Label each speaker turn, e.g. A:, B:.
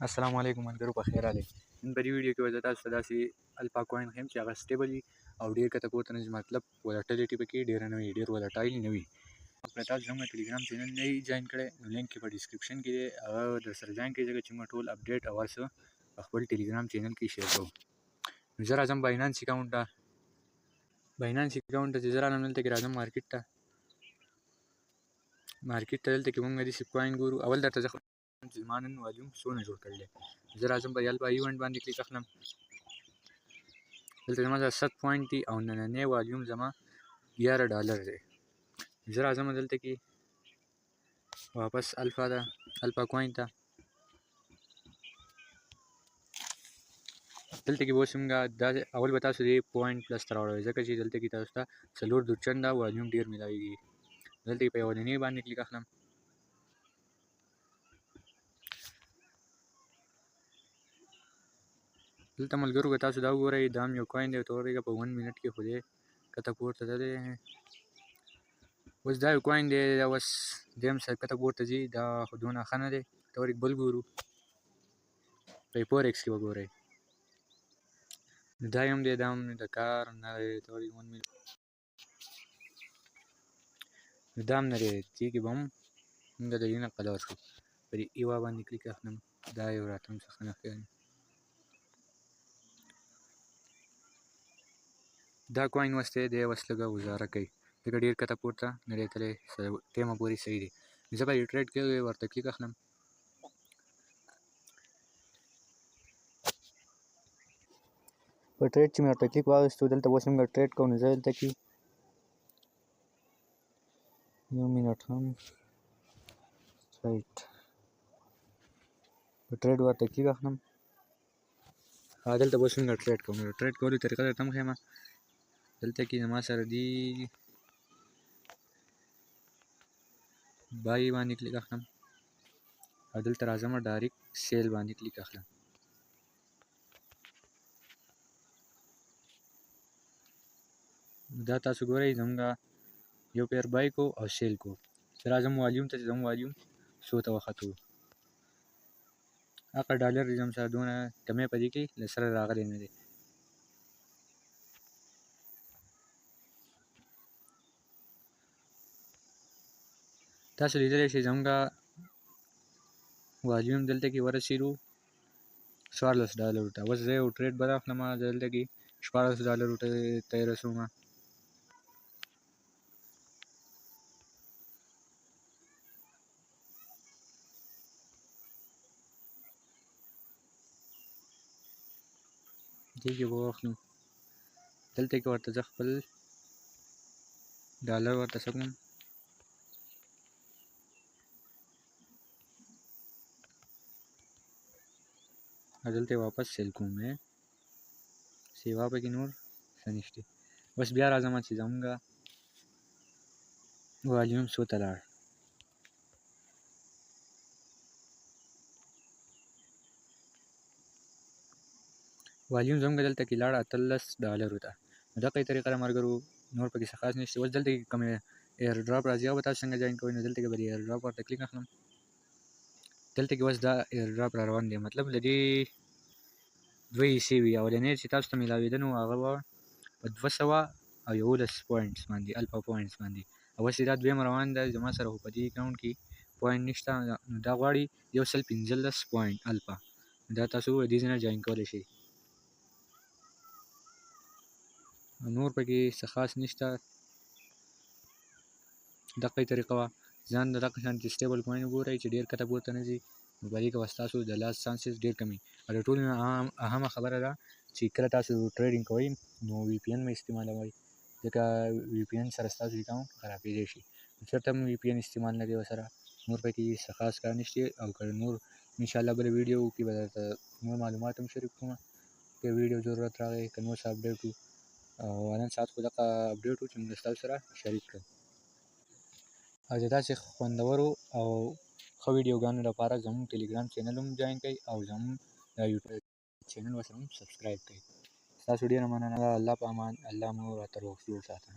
A: السلام علیکم ملګرو، په خیر راغلی. نن په دې ویډیو کې به زه تاسو ته داسې الفا کوین ښیم چې هغه سټیبل وي او ډېر کته پورته نه ځي، مطلب ولټیلیټي پکې ډېره نه وي، ډېر ولټایل نه وي. که تاسو زموږ ټلیګرام چینل نه یې جوین کړی نو لینک یې په ډسکرپشن کې دی، هغه درسره جوین کړئ ځکه چې موږ ټول اپډیټ او هر څه په خپل ټلیګرام چینل کې شیر کوو. نو زه راځم باینانس اکاونټ ته چې زه رالم دلته کې راځم مارکیټ ته دلته کې مونږ داسې کوین ګورو. اول درته زه چې زما نن والیوم څونه جوړ کړی دی. زه راځم په الفا ایونټ باندې کلیک اخلم. دلته زما سره 7 پوینټ دي او نننی والیوم زما $11 دی. زه راځم دلته کې واپس الفا کوین ته. دلته کې به اوس موږ اول به تاسو دې پوینټ پلس ته راوړئ ځکه چې دلته کې تاسو ته 4 چنده والیوم ډېر میلاویږي. دلته کې په اولنۍ باندې کلیک اخلم. دلته ملګرو که تاسو دا وګورئ دا هم یو کوین دی او ته ورېږه په 1 منټ کې خو دی کته پورته تللی. اوس دا یو کوین دی، دا اوس دیم سر کته پورته ځي، دا خو دونه ښه نه دی. ته ورېږ بل ګورو، پیپور ایکس کې وګورئ دا هم دی، دا هم د کار نه دی. ته ورېږ 1 منټ دا هم نه دی، دې کې به هم موږ د دې نه خلاص کړو. په دې ایوا باندې کلیک اخلم. دا یو راته هم څه ښه نه ښکاري. دا کوین اوس دی اوس لږه ګزاره کوي ځکه ډېر کته پورته نه دی تللی، ټیمه پورې صحیح دی. زه به یې ټریډ کې ورته کلیک اخلم. په ټریډ چې مې ورته کلیک واخیستو دلته اوس موږ ټریډ کوو. نو زه دلته کې 1 منټ هم رایټ په ټریډ ورته کلیک اخلم. دلته به اوس موږ ټریډ کوو. نو ټریډ کولو طریقه درته هم ښیم. دلته کې زما سره دي بای باندې کلیک اخلم او دلته راځم ډایرکټ سیل باندې کلیک اخلم. دا تاسو ګورئ زموږ یو پیر بای کو او سیل کو. زه راځم والیوم ته چې زموږ والیوم څو ته وختو. هغه ډالر دی زموږ سره دونه کمی په دې کې له سره راغلی نه دی. تاسو لیدلی شئ زموږ والیوم دلته کې ورسېدو $14 ته. اوس زه یو ټریډ بل اخلم. دلته کې $14 ته یې رسوم. دې کې به واخلو. دلته کې ورته زه خپل ډالر ورته څه کوم او دلته یې واپس سیل کوم. سیوا پکې نور څه نشته. اوس بیا راځم چې زموږ والیوم څو ته لاړ. والیوم زموږ دلته کې لاړ $18 ته. نو دغه طریقه ده ملګرو، نور پکې څه خاص نشته. اوس دلته کې کوم ایر ډراپ راځي هغه به تاسو څنګه جوین کوئ. نو دلته کې به د ایر ډراپ ورته کلیک اخلم. دلته کې اوس دا ایر ډراپ را روان دی، مطلب له دې 2 حصې وي. اولنی چې تاسو ته میلاوېده نو هغه به په 211 پوینټس باندې الفا پوینټس باندې. او اوس دا دویم روان ده. زما سره خو په دې اکاونټ کې پوینټ نشته، نو دا غواړي 115 پوینټ الفا. دا تاسو دې ځای نه جوین کولی شئ. نور پکې څه خاص نشته. دغه طریقه وه. ځان د دغه شانتې سټیبل کوین وګورئ چې ډېر کته پورته نه ځي. نو په دې کې به ستاسو د لاس چانسز ډېر کم وي. او د ټولو نه اهمه خبره ده چې کله تاسو ټریډینګ کوئ نو وي پي این مه استعمالوئ ځکه وي پي این سره ستاسو اکاونټ خرابېدی شي. چېرته هم وي پي این استعمال نه کوئ ورسره. نور پکې څه خاص کار نشته. او که نور انشاءالله بله ویډیو کې به درته نور معلومات هم شریک کوم که ویډیو ضرورت راغی، که نور څه اپډیټ وو. او نن ساعت خو دغه اپډیټ وو چې موږ ستاسو سره شریک کړل. او د داسې خوندورو او ښه ویډیوګانو لپاره زموږ ټلیګرام چینل هم جوین کړئ او زموږ د یوټیوب چینل ورسره هم سبسکرایب کړئ. ستاسو ډېره مننه. الله په امان. الله مو راته روغ جوړ ساته.